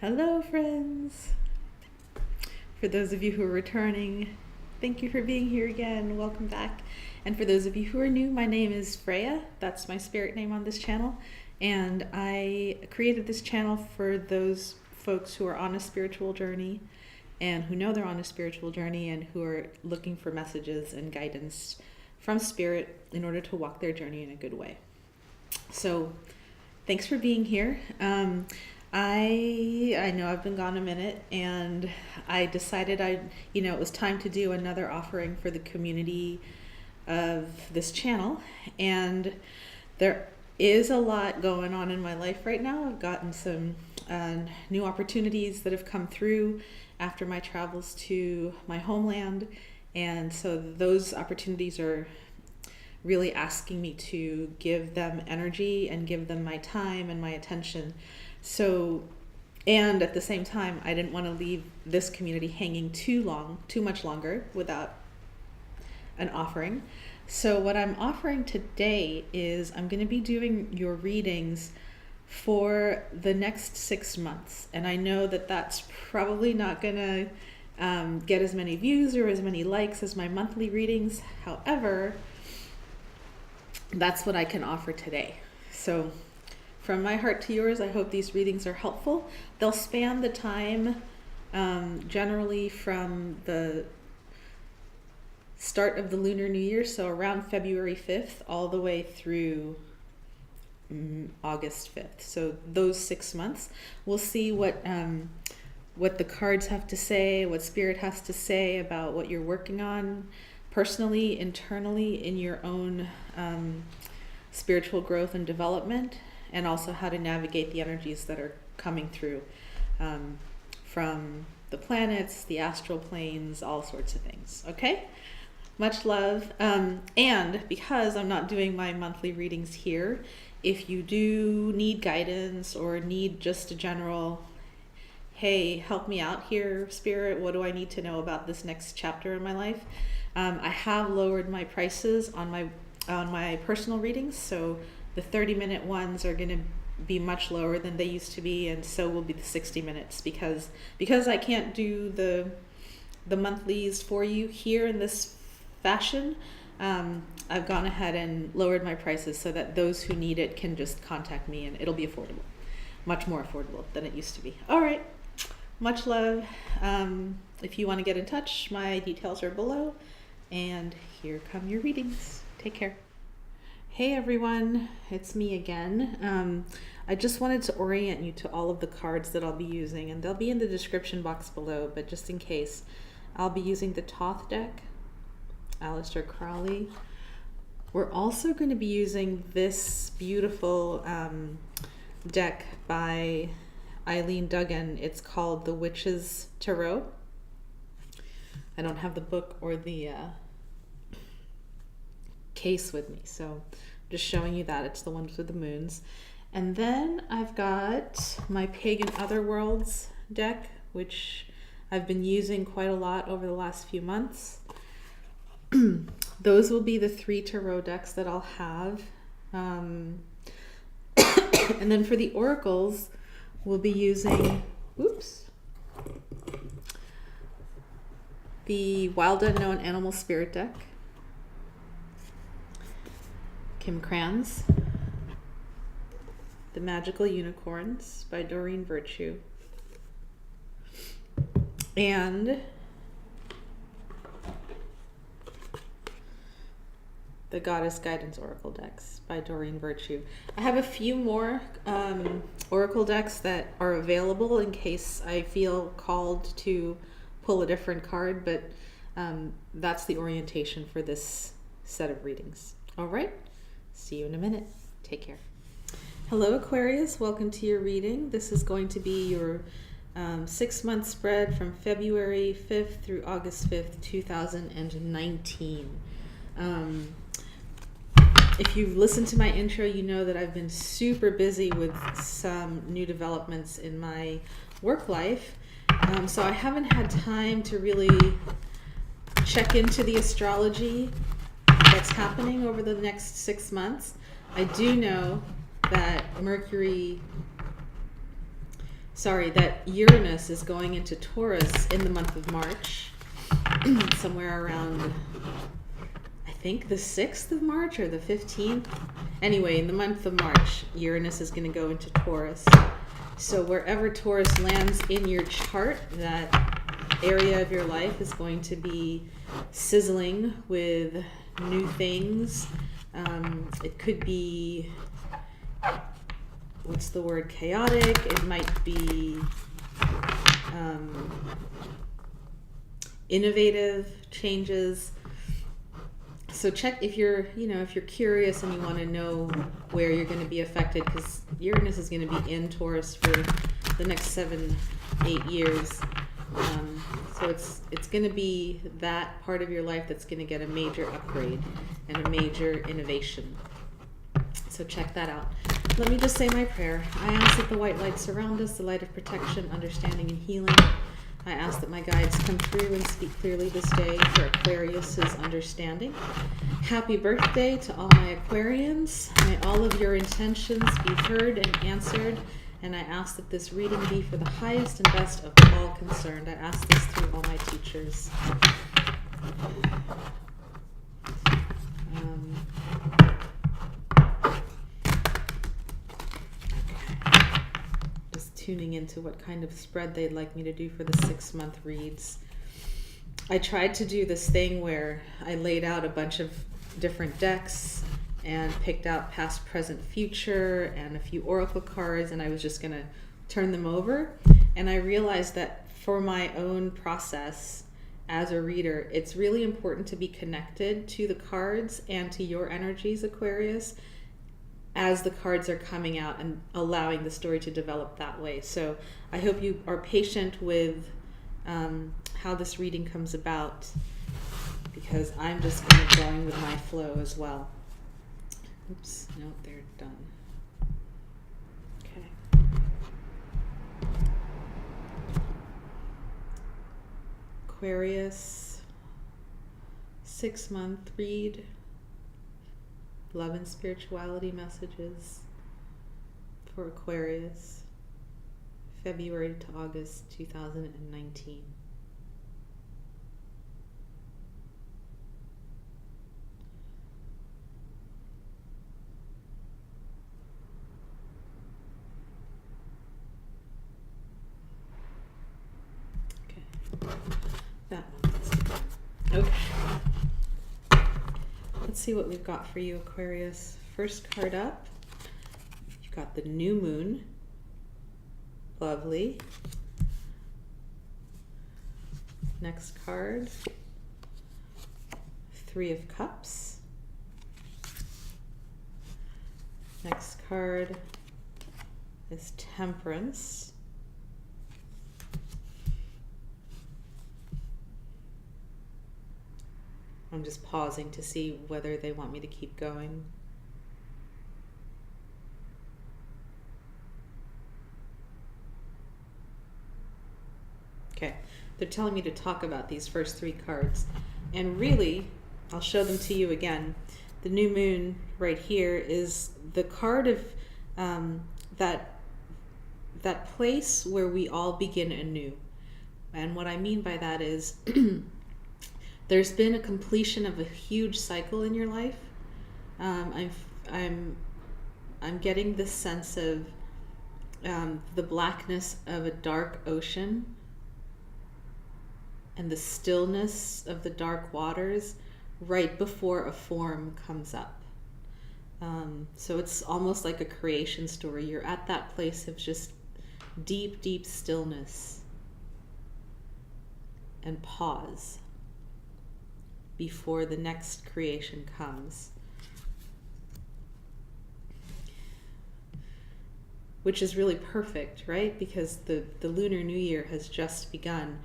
Hello, friends. For those of you who are returning, thank you for being here again. Welcome back. And for those of you who are new, my name is Freya. That's my spirit name on this channel. And I created this channel for those folks who are on a spiritual journey and who know they're on a spiritual journey and who are looking for messages and guidance from spirit in order to walk their journey in a good way. So thanks for being here. I know I've been gone a minute, and I decided it was time to do another offering for the community of this channel. And there is a lot going on in my life right now. I've gotten some new opportunities that have come through after my travels to my homeland. And so those opportunities are really asking me to give them energy and give them my time and my attention. So, and at the same time, I didn't want to leave this community hanging too much longer without an offering. So what I'm offering today is I'm going to be doing your readings for the next 6 months. And I know that that's probably not going to get as many views or as many likes as my monthly readings. However, that's what I can offer today. So from my heart to yours, I hope these readings are helpful. They'll span the time generally from the start of the Lunar New Year, so around February 5th, all the way through August 5th. So those 6 months, we'll see what the cards have to say, what Spirit has to say about what you're working on personally, internally, in your own spiritual growth and development, and also how to navigate the energies that are coming through from the planets, the astral planes, all sorts of things. Okay? Much love. And because I'm not doing my monthly readings here, if you do need guidance or need just a general, hey, help me out here, Spirit, what do I need to know about this next chapter in my life? I have lowered my prices on my personal readings, so the 30-minute ones are going to be much lower than they used to be, and so will be the 60 minutes because I can't do the monthlies for you here in this fashion. I've gone ahead and lowered my prices so that those who need it can just contact me, and it'll be affordable, much more affordable than it used to be. All right, much love. If you want to get in touch, my details are below, and here come your readings. Take care. Hey everyone, it's me again. I just wanted to orient you to all of the cards that I'll be using, and they'll be in the description box below, but just in case, I'll be using the Thoth deck, Aleister Crowley. We're also going to be using this beautiful deck by Eileen Duggan. It's called The Witch's Tarot. I don't have the book or the case with me, so I'm just showing you that. It's the ones with the moons. And then I've got my Pagan Otherworlds deck, which I've been using quite a lot over the last few months. Those will be the 3 tarot decks that I'll have. And then for the oracles, we'll be using the Wild Unknown Animal Spirit deck, Kim Kranz, The Magical Unicorns by Doreen Virtue, and the Goddess Guidance Oracle decks by Doreen Virtue. I have a few more oracle decks that are available in case I feel called to pull a different card, but that's the orientation for this set of readings. All right, see you in a minute. Take care. Hello, Aquarius. Welcome to your reading. This is going to be your 6-month spread from February 5th through August 5th, 2019. If you've listened to my intro, you know that I've been super busy with some new developments in my work life. So I haven't had time to really check into the astrology that's happening over the next 6 months. I do know that Mercury sorry, that Uranus is going into Taurus in the month of March, somewhere around, I think the 6th of March or the 15th. Anyway, in the month of March, Uranus is going to go into Taurus. So wherever Taurus lands in your chart, that area of your life is going to be sizzling with new things. It could be, what's the word, chaotic. It might be innovative changes. So check if you're curious and you want to know where you're going to be affected, because Uranus is going to be in Taurus for the next 7-8 years. So it's going to be that part of your life that's going to get a major upgrade and a major innovation. So check that out. Let me just say my prayer. I ask that the white light surround us, the light of protection, understanding, and healing. I ask that my guides come through and speak clearly this day for Aquarius's understanding. Happy birthday to all my Aquarians. May all of your intentions be heard and answered. And I ask that this reading be for the highest and best of all concerned. I ask this through all my teachers. Just tuning into what kind of spread they'd like me to do for the 6-month reads. I tried to do this thing where I laid out a bunch of different decks and picked out past, present, future, and a few oracle cards, and I was just going to turn them over. And I realized that for my own process as a reader, it's really important to be connected to the cards and to your energies, Aquarius, as the cards are coming out and allowing the story to develop that way. So I hope you are patient with how this reading comes about, because I'm just kind of going with my flow as well. Oops, no, they're done. Okay. Aquarius, 6-month read, love and spirituality messages for Aquarius, February to August 2019. That one. Okay. Let's see what we've got for you, Aquarius. First card up, you've got the new moon. Lovely. Next card, 3 of Cups. Next card is Temperance. I'm just pausing to see whether they want me to keep going. Okay, they're telling me to talk about these first 3 cards. And really, I'll show them to you again. The new moon right here is the card of that place where we all begin anew. And what I mean by that is there's been a completion of a huge cycle in your life. I'm getting this sense of the blackness of a dark ocean and the stillness of the dark waters right before a form comes up. So it's almost like a creation story. You're at that place of just deep, deep stillness and pause before the next creation comes. Which is really perfect, right? Because the Lunar New Year has just begun.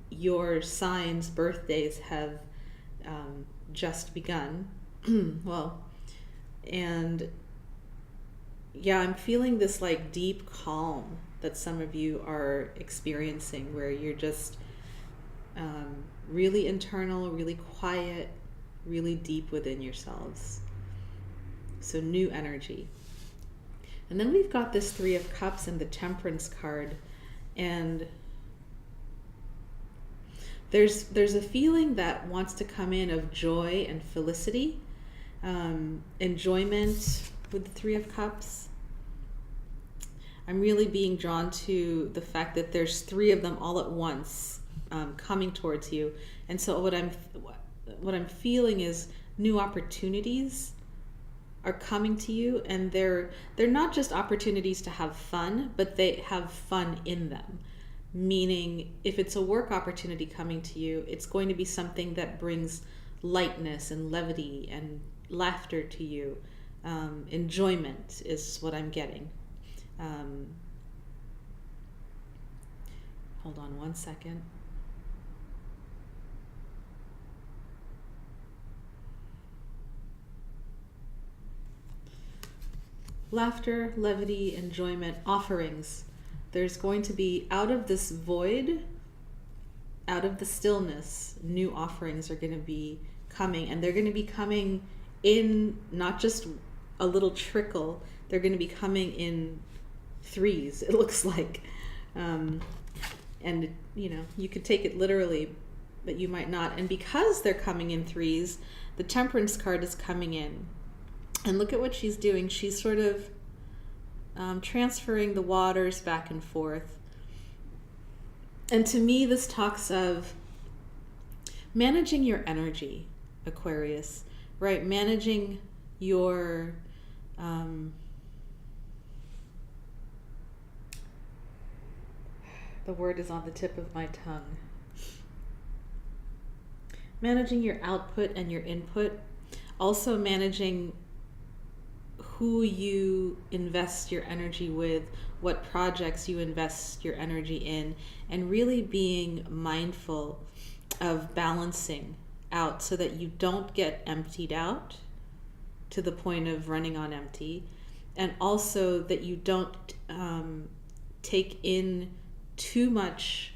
Your signs' birthdays have just begun. Well, and yeah, I'm feeling this like deep calm that some of you are experiencing, where you're just really internal, really quiet, really deep within yourselves. So new energy. And then we've got this Three of Cups and the Temperance card. And there's a feeling that wants to come in of joy and felicity, enjoyment with the Three of Cups. I'm really being drawn to the fact that there's three of them all at once coming towards you. And so what I'm feeling is new opportunities are coming to you, and they're not just opportunities to have fun, but they have fun in them. Meaning, if it's a work opportunity coming to you, it's going to be something that brings lightness and levity and laughter to you. Enjoyment is what I'm getting. Hold on one second. Laughter, levity, enjoyment, offerings. There's going to be, out of this void, out of the stillness, new offerings are going to be coming. And they're going to be coming in not just a little trickle, they're going to be coming in threes, it looks like. And, you know, you could take it literally, but you might not. And because they're coming in threes, the Temperance card is coming in. And look at what she's doing. She's sort of transferring the waters back and forth. And to me, this talks of managing your energy, Aquarius, right? Managing your the word is on the tip of my tongue. Managing your output and your input. Also managing who you invest your energy with, what projects you invest your energy in, and really being mindful of balancing out so that you don't get emptied out to the point of running on empty, and also that you don't take in too much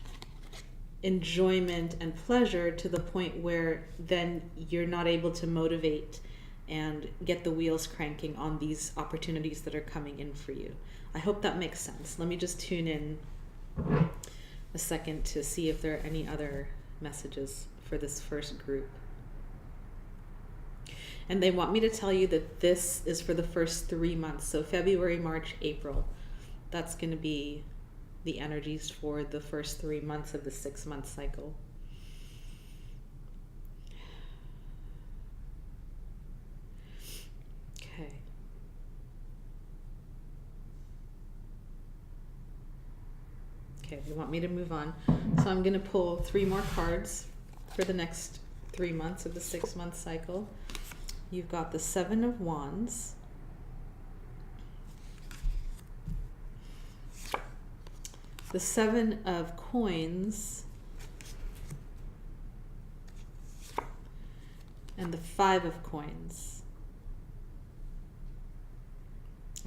enjoyment and pleasure to the point where then you're not able to motivate and get the wheels cranking on these opportunities that are coming in for you. I hope that makes sense. Let me just tune in a second to see if there are any other messages for this first group. And they want me to tell you that this is for the first 3 months. So February, March, April. That's going to be the energies for the first 3 months of the 6-month cycle. Okay. Okay, they want me to move on. So I'm going to pull 3 more cards for the next 3 months of the 6-month cycle. You've got the Seven of Wands, the Seven of Coins, and the Five of Coins.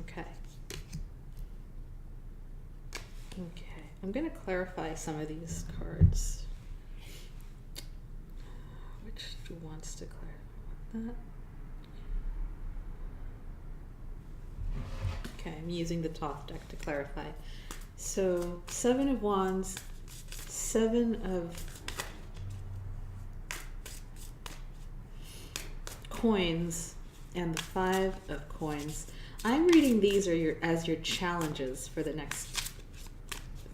Okay. Okay, I'm going to clarify some of these cards. Which wants to clarify that? Okay, I'm using the Thoth deck to clarify. So, Seven of Wands, Seven of Coins, and the Five of Coins. I'm reading these are as your challenges for the next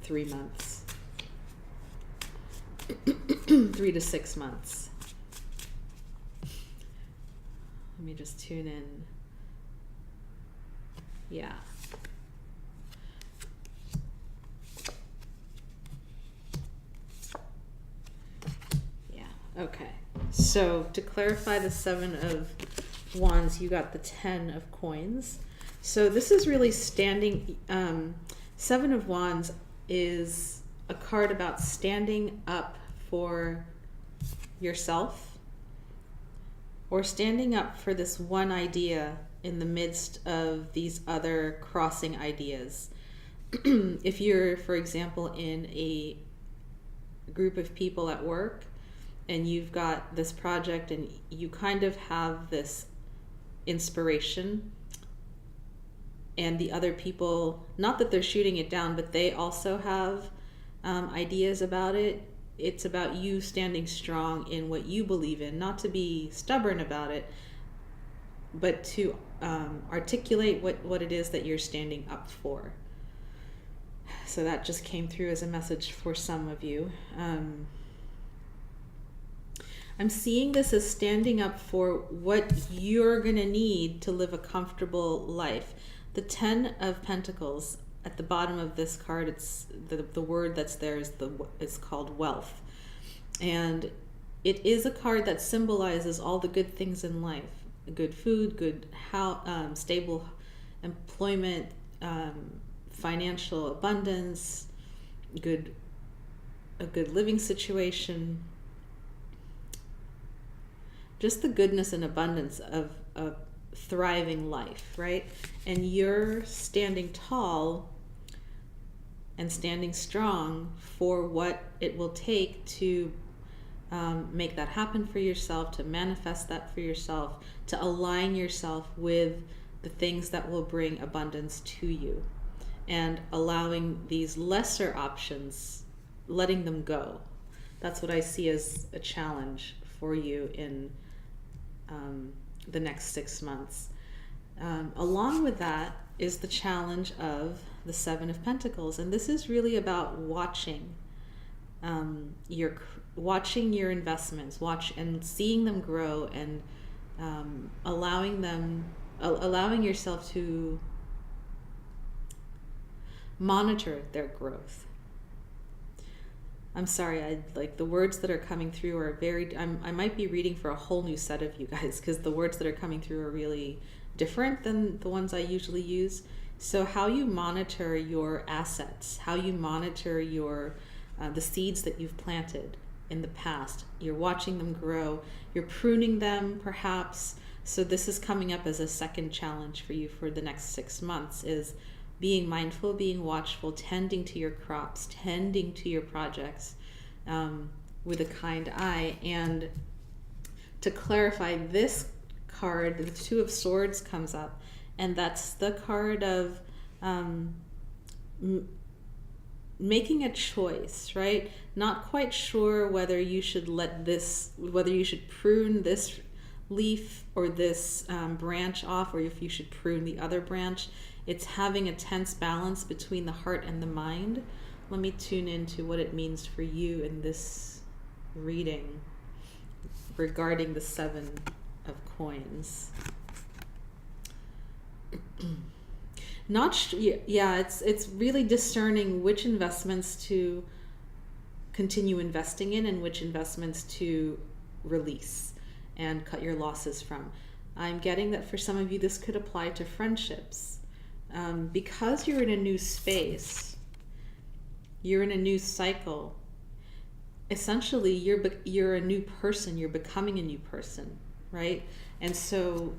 3 months. 3 to 6 months. Let me just tune in. Yeah. Yeah, okay. So to clarify the Seven of Wands, you got the 10 of Coins. So this is really standing, Seven of Wands is a card about standing up for yourself, or standing up for this one idea in the midst of these other crossing ideas. If you're, for example, in a group of people at work and you've got this project and you kind of have this inspiration and the other people, not that they're shooting it down, but they also have ideas about it. It's about you standing strong in what you believe in, not to be stubborn about it, but to articulate what it is that you're standing up for. So that just came through as a message for some of you. I'm seeing this as standing up for what you're going to need to live a comfortable life. The 10 of Pentacles, at the bottom of this card, it's the word that's there is called wealth. And it is a card that symbolizes all the good things in life. Good food, good stable employment, financial abundance, a good living situation, just the goodness and abundance of a thriving life, right? And you're standing tall and standing strong for what it will take to make that happen for yourself, to manifest that for yourself, to align yourself with the things that will bring abundance to you, and allowing these lesser options, letting them go. That's what I see as a challenge for you in the next 6 months. Along with that is the challenge of the 7 of Pentacles, and this is really about watching your investments, and seeing them grow, and allowing yourself to monitor their growth. I'm sorry, the words that are coming through are I might be reading for a whole new set of you guys, because the words that are coming through are really different than the ones I usually use. So how you monitor your assets, how you monitor your the seeds that you've planted in the past, you're watching them grow, you're pruning them perhaps. So this is coming up as a second challenge for you for the next 6 months, is being mindful, being watchful, tending to your crops, tending to your projects with a kind eye. And to clarify, this card, the 2 of Swords, comes up, and that's the card of making a choice, right? Not quite sure whether you should prune this leaf or this branch off, or if you should prune the other branch. It's having a tense balance between the heart and the mind. Let me tune into what it means for you in this reading regarding the 7 of Coins. It's really discerning which investments to continue investing in and which investments to release and cut your losses from. I'm getting that for some of you this could apply to friendships. Because you're in a new space, you're in a new cycle, essentially you're a new person, you're becoming a new person, right? And so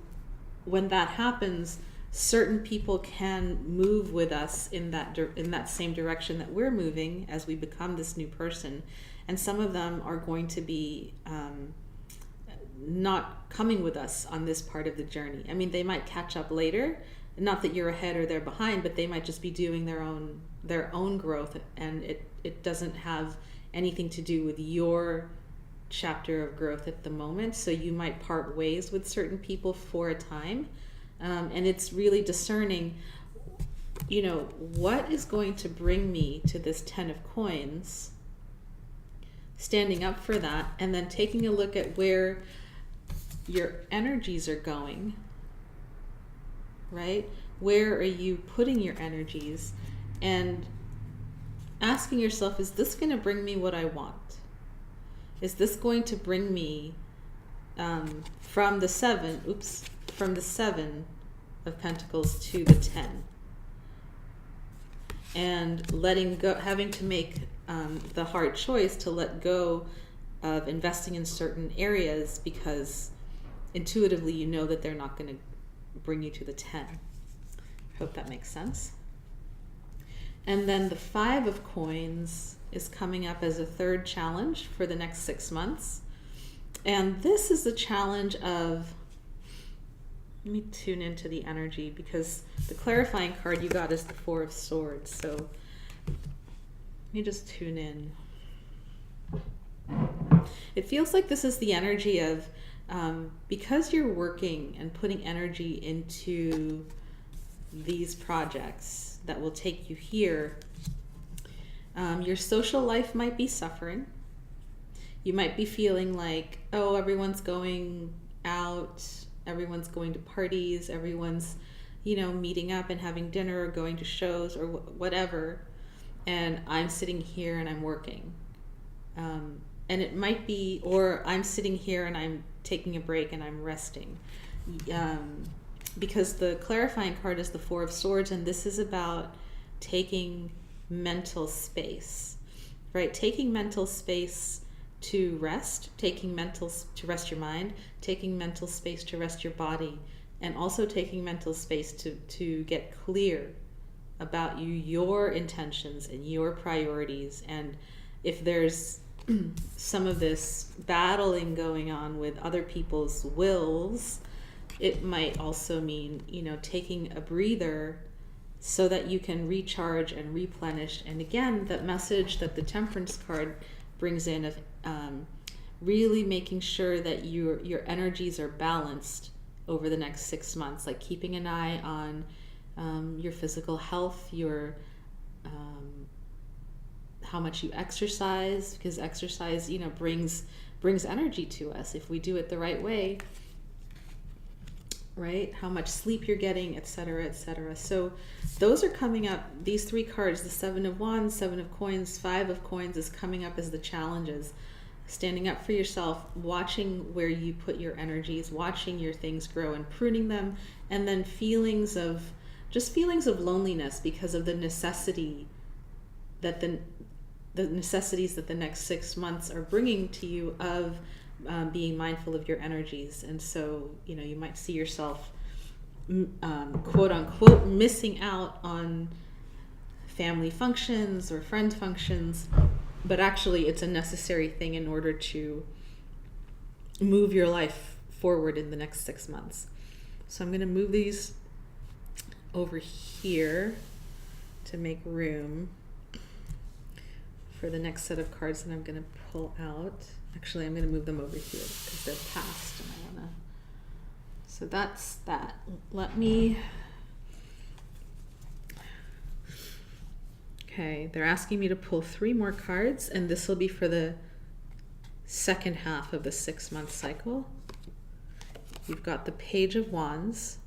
when that happens, certain people can move with us in that same direction that we're moving as we become this new person. And some of them are going to be not coming with us on this part of the journey. I mean, they might catch up later. Not that you're ahead or they're behind, but they might just be doing their own growth, and it doesn't have anything to do with your chapter of growth at the moment. So you might part ways with certain people for a time, and it's really discerning, what is going to bring me to this 10 of Coins, standing up for that, and then taking a look at where your energies are going. Right? Where are you putting your energies? And asking yourself, is this going to bring me what I want? Is this going to bring me from the 7 of Pentacles to the 10? And letting go, having to make the hard choice to let go of investing in certain areas because intuitively you know that they're not going to bring you to the 10. Hope that makes sense. And then the 5 of Coins is coming up as a third challenge for the next 6 months. And this is the challenge of Let me tune into the energy, because the clarifying card you got is the Four of Swords. So let me just tune in. It feels like this is the energy of, because you're working and putting energy into these projects that will take you here, your social life might be suffering. You might be feeling like, oh, everyone's going out, everyone's going to parties, everyone's, meeting up and having dinner or going to shows or whatever. And I'm sitting here and I'm working. And it might be, or I'm sitting here and I'm taking a break and I'm resting. Because the clarifying card is the Four of Swords, and this is about taking mental space, right? Taking mental space to rest, to rest your mind, taking mental space to rest your body, and also taking mental space to get clear about your intentions and your priorities. And if there's some of this battling going on with other people's wills, it might also mean, taking a breather so that you can recharge and replenish. And again, that message that the Temperance card brings in of really making sure that your energies are balanced over the next 6 months, like keeping an eye on your physical health, your how much you exercise, because exercise, brings energy to us if we do it the right way, right? How much sleep you're getting, etc., etc. So those are coming up. These three cards, the Seven of Wands, Seven of Coins, Five of Coins, is coming up as the challenges. Standing up for yourself, watching where you put your energies, watching your things grow and pruning them, and then feelings of loneliness because of the necessity that the necessities that the next 6 months are bringing to you of being mindful of your energies. And so, you might see yourself, quote unquote, missing out on family functions or friend functions, but actually it's a necessary thing in order to move your life forward in the next 6 months. So I'm going to move these over here to make room for the next set of cards that I'm going to pull out. Actually, I'm going to move them over here because they're past, and I want to. So that's that. Let me. Okay, they're asking me to pull 3 more cards, and this will be for the second half of the 6-month cycle. You've got the Page of Wands,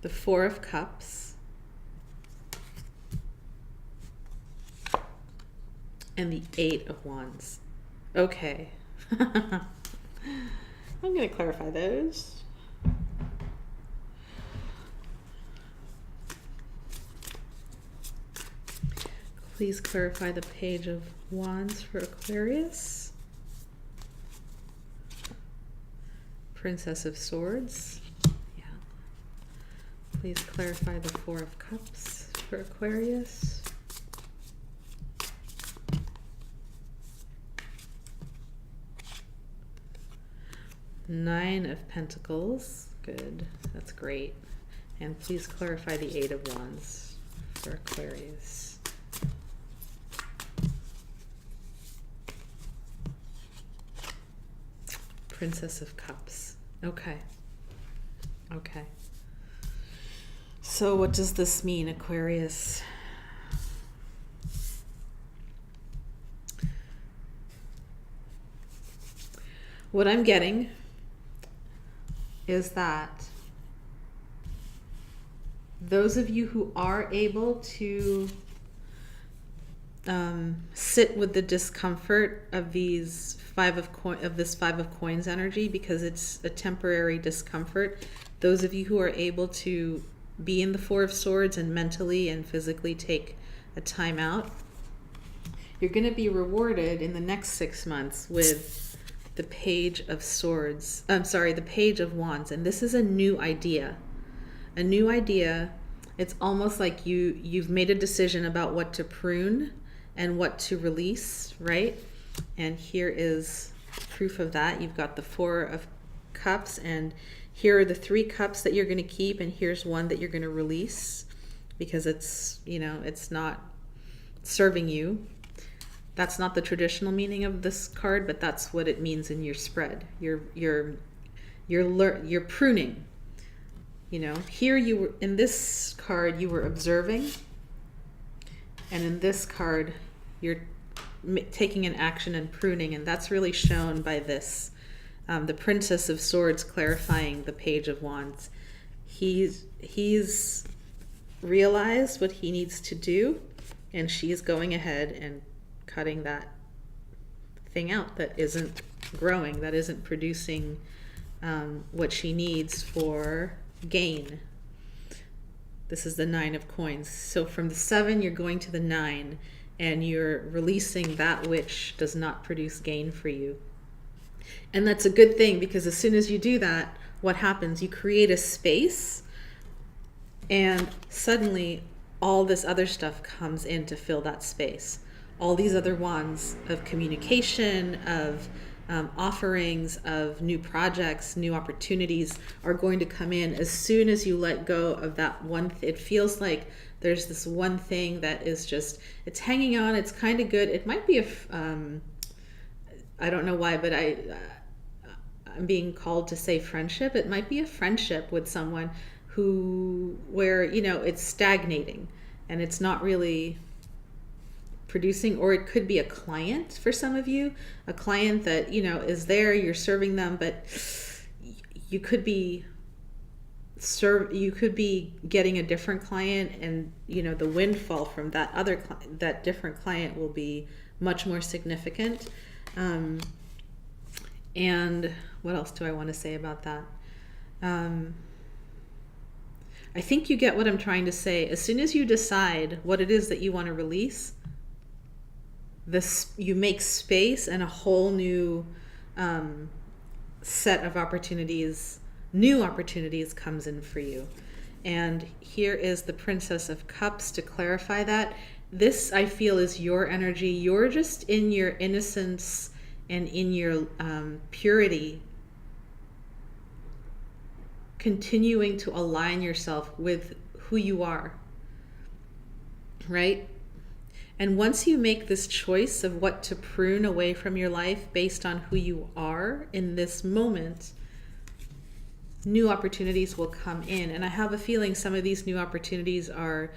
the Four of Cups, and the Eight of Wands. Okay. I'm going to clarify those. Please clarify the Page of Wands for Aquarius. Princess of Swords. Yeah. Please clarify the Four of Cups for Aquarius. Nine of Pentacles. Good. That's great. And please clarify the Eight of Wands for Aquarius. Princess of Cups. Okay. Okay. So what does this mean, Aquarius? What I'm getting is that those of you who are able to sit with the discomfort of this Five of Coins energy, because it's a temporary discomfort. Those of you who are able to be in the Four of Swords and mentally and physically take a time out, you're going to be rewarded in the next 6 months with the Page of Swords. The Page of Wands. And this is a new idea. A new idea. It's almost like you've made a decision about what to prune and what to release, right? And here is proof of that. You've got the 4 of Cups, and here are the 3 cups that you're going to keep, and here's one that you're going to release because it's, you know, it's not serving you. That's not the traditional meaning of this card, but that's what it means in your spread. You're pruning. You know, here you were, in this card you were observing, and in this card you're taking an action and pruning, and that's really shown by this. The Princess of Swords clarifying the Page of Wands. He's realized what he needs to do, and she's going ahead and cutting that thing out that isn't growing, that isn't producing what she needs for gain. This is the 9 of Coins. So from the 7, you're going to the 9, and you're releasing that which does not produce gain for you. And that's a good thing, because as soon as you do that, what happens? You create a space, and suddenly all this other stuff comes in to fill that space. All these other wands of communication, of offerings, of new projects, new opportunities are going to come in as soon as you let go of that one. It feels like there's this one thing that is just, it's hanging on, it's kind of good. It might be I don't know why, but I'm being called to say friendship. It might be a friendship with someone where, you know, it's stagnating and it's not really producing, or it could be a client for some of you, a client that, you know, is there, you're serving them, but you could be getting a different client, and, you know, the windfall from that different client will be much more significant. And what else do I want to say about that? I think you get what I'm trying to say. As soon as you decide what it is that you want to release, you make space, and a whole new set of opportunities, new opportunities comes in for you. And here is the Princess of Cups to clarify that. This, I feel, is your energy. You're just in your innocence and in your purity, continuing to align yourself with who you are, right? And once you make this choice of what to prune away from your life based on who you are in this moment, new opportunities will come in. And I have a feeling some of these new opportunities are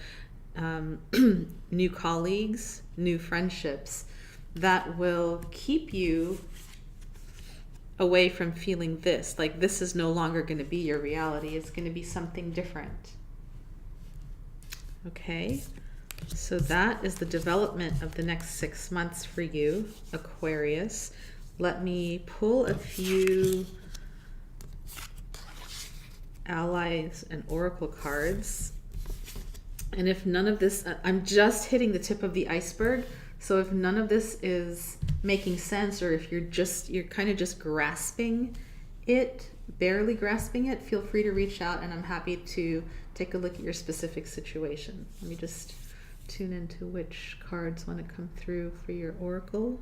new colleagues, new friendships that will keep you away from feeling this. Like, this is no longer going to be your reality. It's going to be something different. Okay? So that is the development of the next 6 months for you, Aquarius. Let me pull a few allies and oracle cards. And if none of this, I'm just hitting the tip of the iceberg. So if none of this is making sense, or if you're kind of just grasping it, barely grasping it, feel free to reach out, and I'm happy to take a look at your specific situation. Let me just tune into which cards want to come through for your oracle.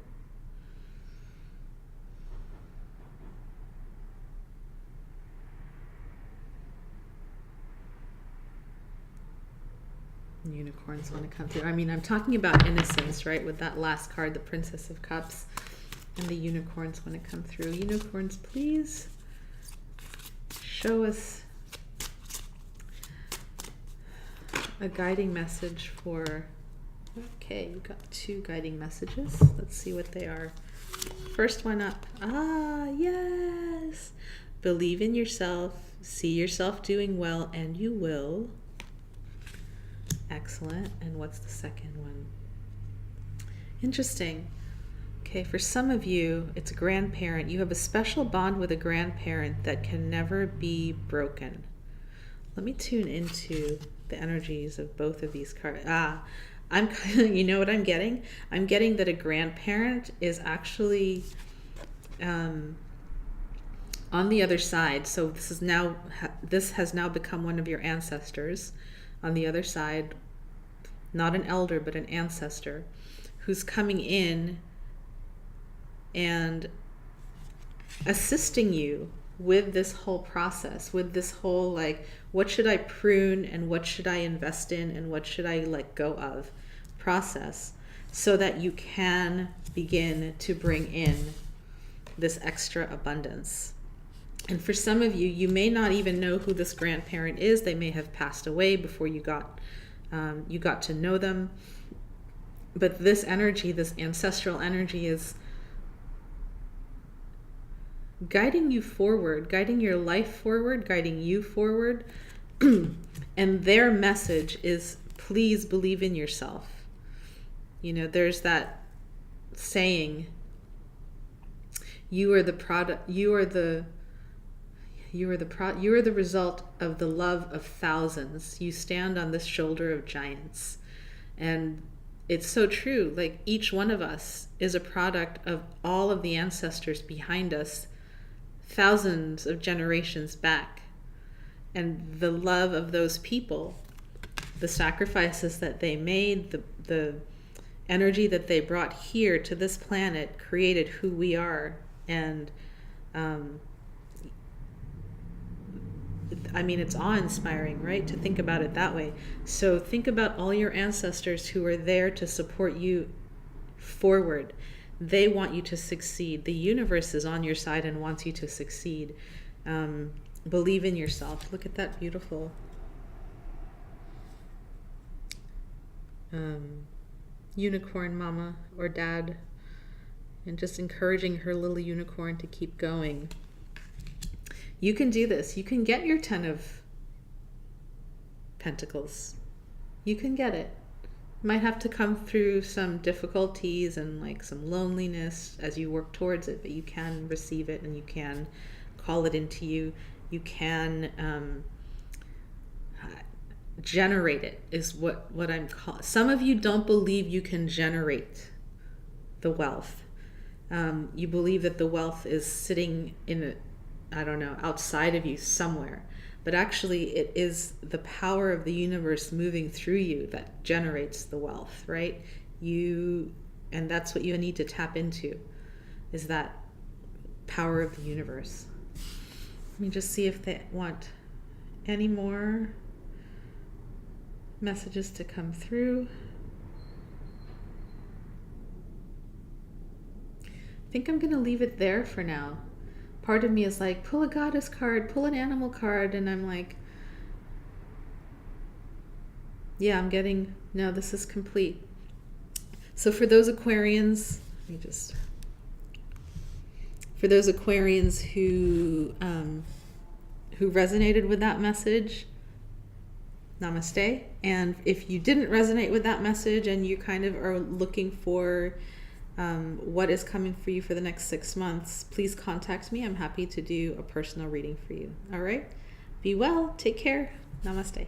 Unicorns want to come through. I mean, I'm talking about innocence, right? With that last card, the Princess of Cups, and the unicorns want to come through. Unicorns, please show us a guiding message for... Okay, you've got 2 guiding messages. Let's see what they are. First one up. Ah, yes. Believe in yourself. See yourself doing well, and you will. Excellent. And what's the second one? Interesting. Okay, for some of you, it's a grandparent. You have a special bond with a grandparent that can never be broken. Let me tune into the energies of both of these cards. You know what I'm getting? I'm getting that a grandparent is actually on the other side. So this has now become one of your ancestors on the other side, not an elder, but an ancestor who's coming in and assisting you with this whole process, with this whole, like, what should I prune and what should I invest in and what should I let go of process, so that you can begin to bring in this extra abundance. And for some of you, you may not even know who this grandparent is. They may have passed away before you got to know them. But this energy, this ancestral energy, is guiding you forward, guiding your life forward, guiding you forward. And their message is, please believe in yourself. You know, there's that saying, you are the product, you are the result of the love of thousands. You stand on this shoulder of giants. And it's so true. Like, each one of us is a product of all of the ancestors behind us, thousands of generations back. And the love of those people, the sacrifices that they made, the energy that they brought here to this planet, created who we are. And I mean, it's awe-inspiring, right, to think about it that way. So think about all your ancestors who are there to support you forward. They want you to succeed. The universe is on your side and wants you to succeed. Believe in yourself. Look at that beautiful unicorn mama or dad, and just encouraging her little unicorn to keep going. You can do this. You can get your 10 of Pentacles. You can get it. Might have to come through some difficulties and like some loneliness as you work towards it, but you can receive it and you can call it into you. You can generate it, is what I'm calling. Some of you don't believe you can generate the wealth. You believe that the wealth is sitting in outside of you somewhere. But actually it is the power of the universe moving through you that generates the wealth, right? And that's what you need to tap into, is that power of the universe. Let me just see if they want any more messages to come through. I think I'm going to leave it there for now. Part of me is like, pull a goddess card, pull an animal card, and I'm like, yeah, no, this is complete. So for those Aquarians, for those Aquarians who resonated with that message, namaste. And if you didn't resonate with that message and you kind of are looking for what is coming for you for the next 6 months, please contact me. I'm happy to do a personal reading for you. All right? Be well. Take care. Namaste.